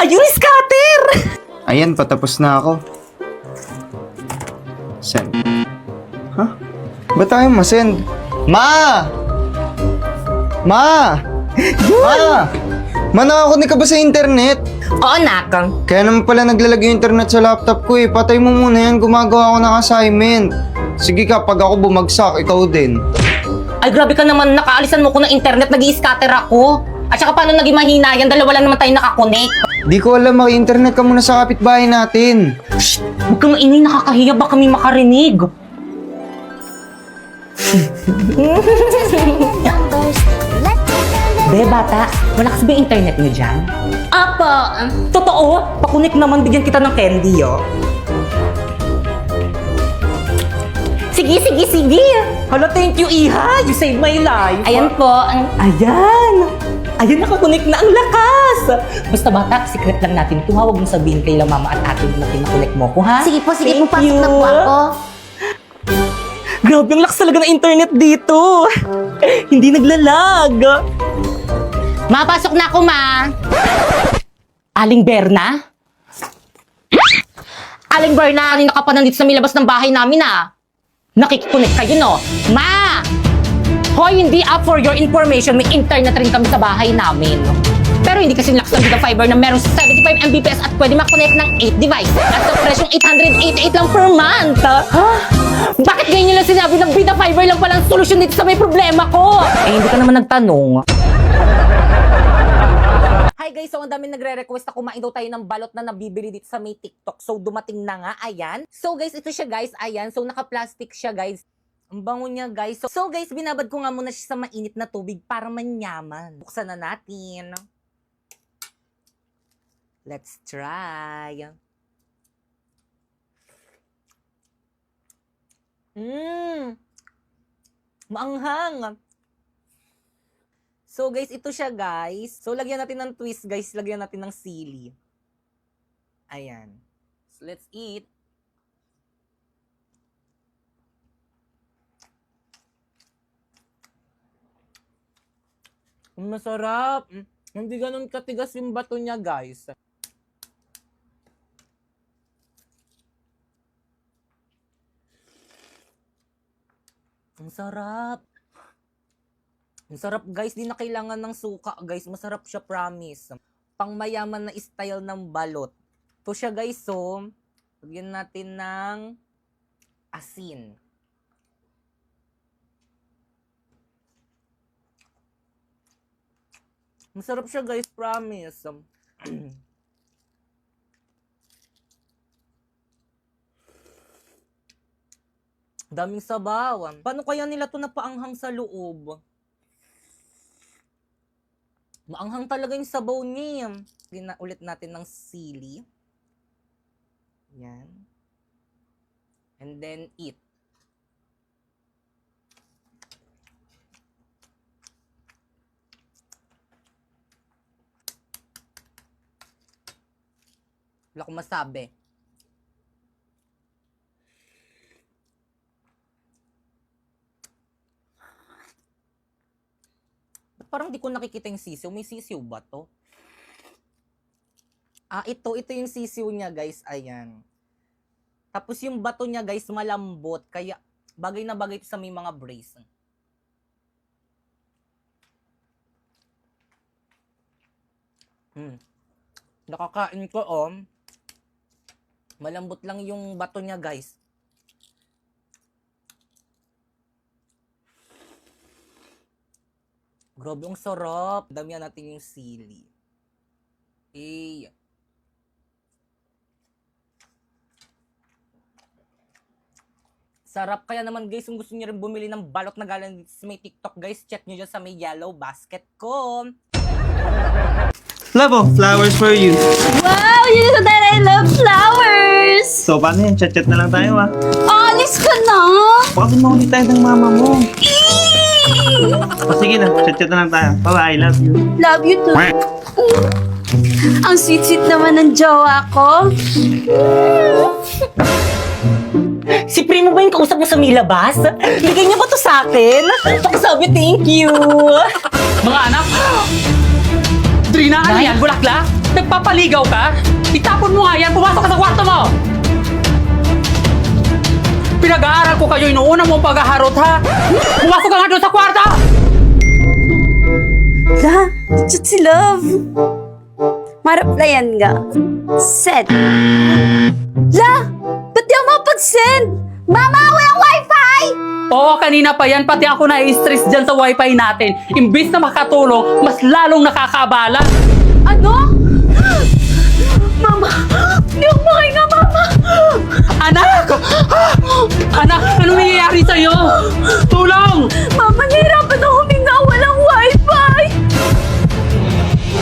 Ayun, scatter! Ayan, patapos na ako. Send. Huh? Ba't tayo masend? Ma! Ma! Ma! Ma, nakakunik ka ba sa internet? Oo, nak. Kaya naman pala naglalag yung internet sa laptop ko eh. Patay mo muna yan, gumagawa ako ng assignment. Sige ka, pag ako bumagsak, ikaw din. Ay, grabe ka naman. Nakaalisan mo ko ng internet. Nag-i-scatter ako. At saka paano naging mahina yan? Dalawa lang naman tayo nakakonect. Di ko alam, maki-internet ka muna sa kapitbahay natin. Shh! Huwag kang maingay. Nakakahiya. Baka may makarinig. Be, bata, malakas ba yung internet niyo dyan? Apa, totoo? Pakunik naman, bigyan kita ng candy, oh. Sige. Hala, thank you, Iha. You saved my life. Ayan po. Ayan, nakakunik na ang lakas. Basta bata, secret lang natin ito, ha? Huwag mong sabihin kay mama at ate mo na pinakunik mo ko, ha? Sige po, Thank pasok you. na po ako. Grabe, ang lakas talaga ng internet dito. Hindi naglalag. Mapasok na ako, ma. Aling Berna? Aling Berna, kanina ka pa nandito sa milabas ng bahay namin, ah. Nakikikunik kayo, no? Ma! Hoy, hindi up for your information. May internet rin kami sa bahay namin. Pero hindi kasi lakas ng Vita Fiber na meron 75 Mbps at pwede makonect ng 8 device at sa presyong 888 lang per month. Ha? Bakit ganyan lang sinabi ng Vita Fiber lang palang solusyon dito sa may problema ko? Eh, hindi ka naman nagtanong. Hi guys, so ang dami nagre-request na kumain daw tayo ng balot na nabibili dito sa may TikTok. So dumating na nga, ayan. So guys, ito siya guys, ayan. So naka-plastic siya guys. Ang bango niya guys. So guys, binabad ko nga muna siya sa mainit na tubig para manyaman. Buksan na natin. Let's try. Maanghang. So guys, ito siya guys. So lagyan natin ng twist guys. Lagyan natin ng sili. Ayan. So let's eat. Masarap. Hindi ganun katigas yung bato niya guys. Ang sarap. Ang sarap guys, di na kailangan ng suka guys. Masarap siya, promise. Pangmayaman na style ng balot. Ito siya guys, so lagyan natin ng asin. Masarap siya guys, promise. Daming sabaw. Paano kaya nila to napaanghang sa loob? Maanghang talaga yung sabaw niya. Lagyan ulit natin ng sili. Yan. And then eat. Wala akong masabi. Parang di ko nakikita yung sisiw. May sisiw ba to? Ah, ito yung sisiw niya, guys. Ayan. Tapos yung bato niya, guys, malambot. Kaya, bagay na bagay ito sa may mga brace. Nakakain ko, oh. Malambot lang yung bato niya, guys. Grabe, ang sarap. Damihan natin yung sili. Eh. Sarap. Kaya naman guys, kung gusto niyo rin bumili ng balot na galing sa may TikTok guys, check nyo dyan sa may yellow basket ko. Love, flowers for you. Wow! You know that I love flowers! So, paano yan? Chat-chat na lang tayo, ah. Alis ka na! Baka mahuli tayo ng mama mo. O, sige na. Chat-chat na lang tayo. Bye-bye. I love you. Love you too. Ang sweet-sweet naman ng jowa ko. Si Primo ba yung kausap mo sa Milabas? Bigay niya ba to sa akin? Pakisabi, thank you. Mga anak! Trina, ano yan? Bulaklak? Nagpapaligaw ka? Itapon mo nga yan! Pumasok ka sa kwarto mo! Pinag-aaral ko kayo, inuuna mo paghaharot, ha? Pumasok ka nga doon sa kwarto! La, chat si Love. Maraplayan nga. Send. La, ba't di ako mapag-send? Mama, walang wifi! Oo, kanina pa yan. Pati ako na-stress dyan sa wifi natin. Imbis na makatulong, mas lalong nakakaabala. Ano? Mama, hindi ako makahinga, Mama. Anak! Anak, ano nangyayari sa'yo? Tulong! Mama, nahirapan ako huminga. Walang wifi.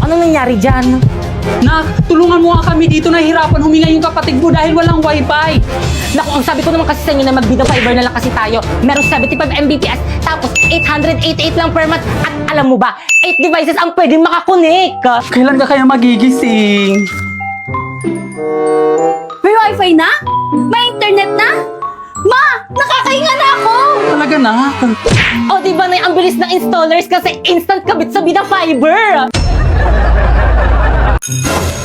Ano nangyari dyan? Nak, tulungan mo nga kami dito. Nahihirapan huminga yung kapatid mo dahil walang wifi. Naku, ang sabi ko naman kasi sa inyo na mag-Vida Fiber na lang kasi tayo. Meron 75 Mbps, tapos 888 lang per month. At alam mo ba, 8 devices ang pwedeng makakonek. Kailan ka kaya magigising? May wifi na? May internet na? Ma, nakakahinga na ako. Talaga na? O, di ba na ang bilis ng installers kasi instant kabit sa Vida Fiber.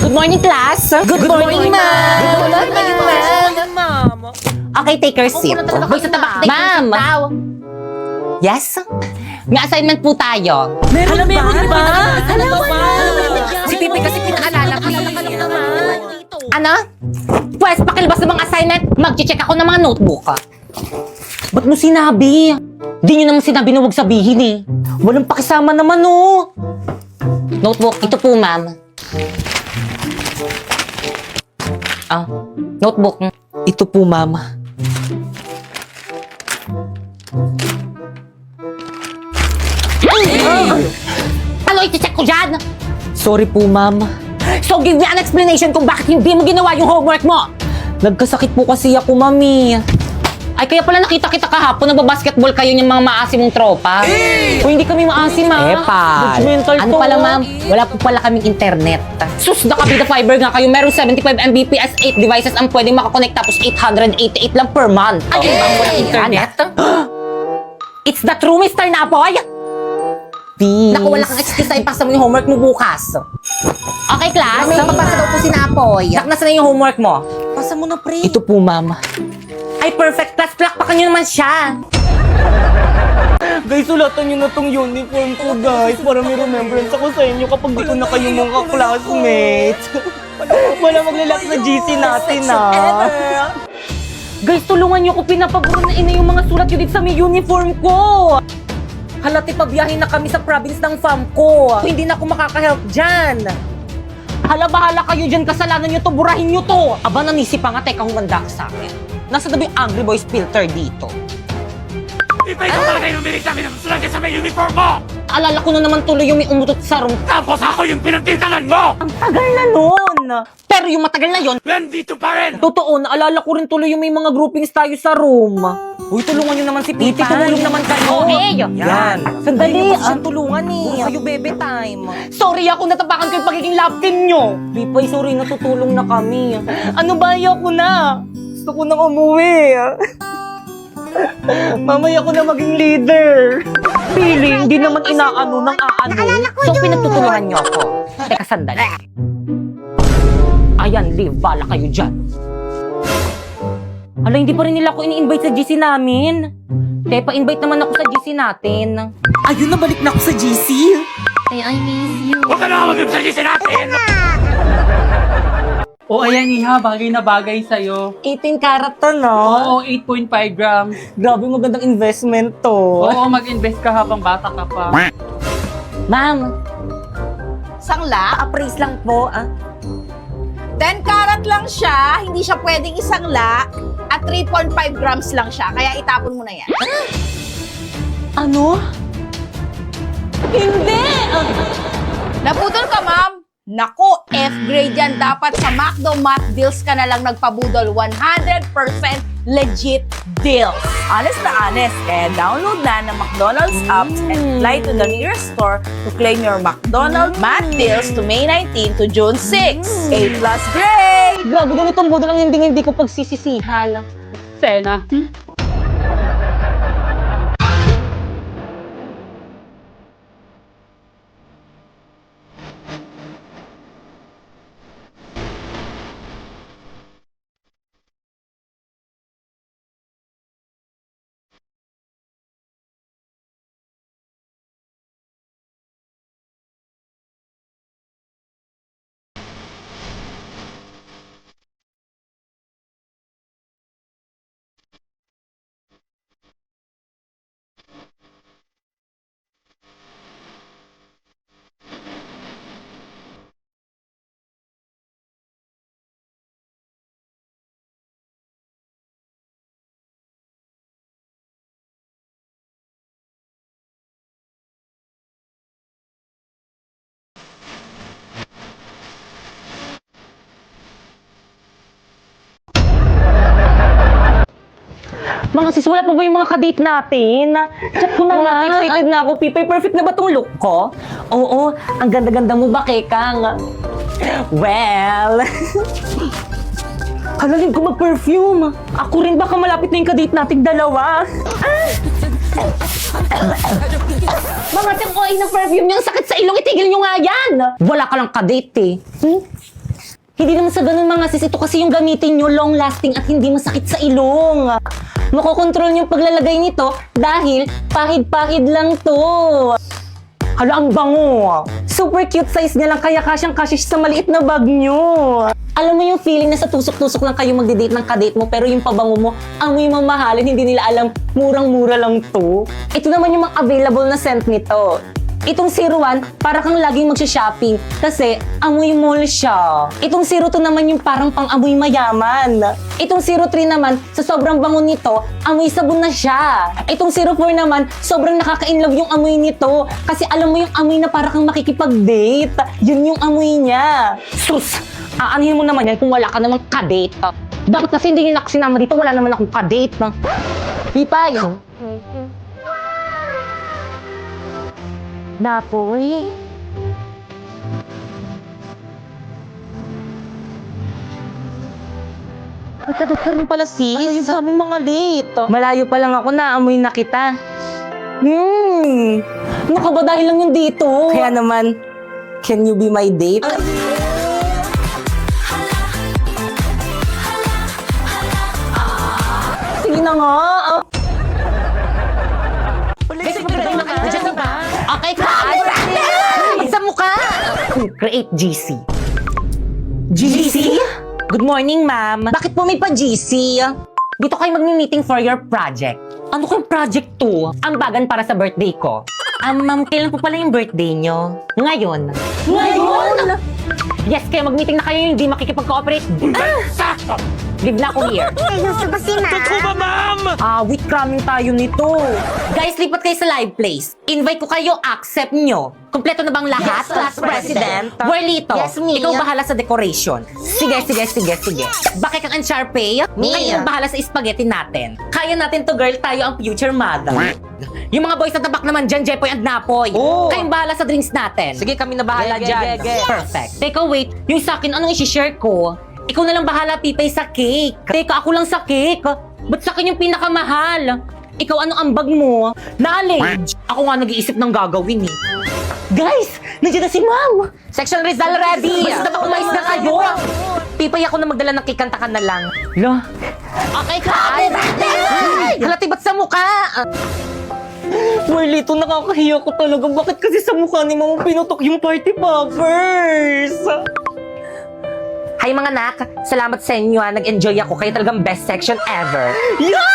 Good morning, class. Good morning, ma'am. Good morning, ma'am. Okay, take your seat. Boy, sa tabak. Ma'am. Yes? May assignment po tayo. Meron ba? Alam mo ba? Si Pipi kasi pinaalala ko. Ano? Pwes, pakilabas ng mga assignment. Mag-check ako ng mga notebook. Ba't mo sinabi? Di nyo naman sinabi na huwag sabihin eh. Walang pakisama naman oh. Notebook, ito po ma'am. Ah, notebook. Ito po ma'am. Ano i-check ko dyan? Sorry po ma'am. So give me an explanation kung bakit hindi mo ginawa yung homework mo. Nagkasakit po kasi ako, mami. Ay, kaya pala nakita kita kahapon, nagbabasketball kayo ng mga maasim mong tropa. O hindi kami maasim, ha? Judgmental ano pala, ma'am? Wala po pala kaming internet. Sus, nakabida fiber nga kayo. Meron 75 Mbps, 8 devices ang pwedeng makakonect tapos 888 lang per month. Ay, walang internet? It's the true, Mr. Napoy! Please. Naku, wala kang excuse na ipasa mo yung homework mo bukas. Okay, class? May papasa daw po si Napoy. Nasa na yung homework mo? Pasa mo na, pre. Ito po, ma'am. Ay, perfect class. Plakpakan nyo naman siya. Guys, sulatan nyo na tong uniform ko, guys. Para may remembrance ako sa inyo kapag di ko na kayo mga classmates. Wala maglalak sa GC natin, ah. Guys, tulungan nyo ko. Pinapaburo na ina yung mga sulat yun dito sa may uniform ko. Halati pabiyahin na kami sa province ng fam ko. Hindi na ako makakahelp dyan. Hala, bahala kayo dyan. Kasalanan nyo to. Burahin nyo to. Aba, nanisi pa nga. Teka, humanda ka sa akin. Nasa tabi yung Angry Boys filter dito. Ikaw talaga yung umilig namin ng sulat sa may uniform mo! Alala ko na naman tuloy yung may umutot sa room. Tapos ako yung pinagtitanan mo! Ang tagal na nun. Pero yung matagal na yon, Nandito pa rin! totoo, naalala ko rin tuloy yung may mga groupings tayo sa room. Uy, tulungan nyo naman si Piti. Tumulong naman kayo. Okay. Yan. Sandali. Ang tulungan eh. Kayo bebe time. Sorry ako, natapakan ko yung pagiging love team nyo. Bipay, sorry, natutulong na kami. Ano ba, ayoko na. Gusto ko nang umuwi. Mamaya ko na maging leader. Pili, hindi naman inaano ng aano. So, pinagtutulungan nyo ako. Teka, sandali. Ayan, Liv, bala kayo dyan. Ala, hindi pa rin nila ako ini-invite sa GC namin. Kaya pa-invite naman ako sa GC natin. Ayun, nabalik na ako sa GC. Huwag ka na mag-ibsagisi natin! O ayan, Iha, bagay na bagay sa'yo. 18 karat to, no? Oo, 8.5 grams. Grabe, magandang investment to. Oo, mag-invest ka habang bata ka pa. Ma'am, Sangla? appraise lang po, ah. 10 karat lang siya, hindi siya pwedeng isangla, at 3.5 grams lang siya, kaya itapon mo na yan. Ano? Hindi! Naputol ka, ma'am? Nako, F-grade yan. Dapat sa McDo Math Deals ka na lang nagpabudol. 100% legit deals. Honest na honest. Kaya download na ng McDonald's apps and fly to the nearest store to claim your McDonald's Math Deals to May 19 to June 6. A+ grade! Grabe, ganitong budol ang hindi ko pagsisisihan. Sena. Mga sis, wala pa ba yung mga kadate natin? Chat ko na nga. Excited na ako, Pipay. Perfect na ba tong look ko? Oo, ang ganda-ganda mo ba, Kekang? Well... Kalalim ko mag-perfume. Ako rin, baka malapit na yung kadate nating dalawa. Mga tiyang ng perfume yung sakit sa ilong, itigil nyo nga yan! Wala ka lang kadate eh. Hindi naman sa ganun mga sis, ito kasi yung gamitin nyo, long-lasting at hindi masakit sa ilong. Makokontrol nyo yung paglalagay nito dahil pahid-pahid lang to. Hala, ang bango. Super cute size niya lang kaya kasyang-kasya siya sa maliit na bag nyo. Alam mo yung feeling na sa tusok-tusok lang kayo magde-date ng kadate mo pero yung pabango mo, amoy mamahalin, hindi nila alam, murang-mura lang to. Ito naman yung mga available na scent nito. Itong 01, para kang laging magsha-shopping kasi amoy mall siya. Itong 02 naman yung parang pang-amoy mayaman. Itong 03 naman, sa sobrang bango nito, amoy sabon na siya. Itong 04 naman, sobrang nakaka-inlove yung amoy nito kasi alam mo yung amoy na para kang makikipag-date. Yun yung amoy niya. Sus! Aanihin mo naman yan kung wala ka namang kadate. Bakit kasi hindi nila sinama dito? Wala naman akong kadate. Pipay! Napoy. Nagkadot ka rin pala sis. Ano yung sa aming mga late? Malayo pa lang ako na, amoy na kita. Ano ka ba dahil lang yung dito? Kaya naman, can you be my date? Sige na nga. Okay, sa mukha! Create GC. GC? Good morning, ma'am. Bakit po may pa-GC? Dito kayo magmi-meeting for your project. Ano kayong project to? Ambagan para sa birthday ko. Ma'am, kailan po pala yung birthday nyo? Ngayon. Ngayon? Yes, kaya mag-meeting na kayo hindi makikipag-cooperate. Sakto! Live na ako here. Totoo ba, ma'am? Wait, cramming tayo nito. Guys, lipat kayo sa live place. Invite ko kayo, accept nyo. Kompleto na bang lahat? Yes, Class President. Warlito, Yes, me. ikaw bahala sa decoration. Sige. Bakit kang Sharpay? Me. Ngayon bahala sa spaghetti natin. Kaya natin to, girl. Tayo ang future mother. Yung mga boys na tabak naman dyan, Jepoy and Napoy. Kayong bahala sa drinks natin. Sige, kami na bahala dyan. Perfect. Teka, wait. Yung sa akin, anong isi-share ko? Ikaw na lang bahala, Pipay, sa cake. Teka, ako lang sa cake. Ba't sa akin yung pinakamahal? Ikaw, anong ambag mo? Knowledge. Ako nga nag-iisip ng gagawin eh. Guys, nandiyan na si Ma'am. Section Rizal ready. Basta ba umayos na kayo? Pipay, ako na magdala ng cake, kanta ka na lang. Lo. Okay, Happy birthday! Halati, ba't sa mukha? Marlito, nakakahiya ko talaga. Bakit kasi sa mukha ni Mama pinutok yung party poppers? Hi mga nak, salamat sa inyo. Nag-enjoy ako. Kayo talagang best section ever. Yeah!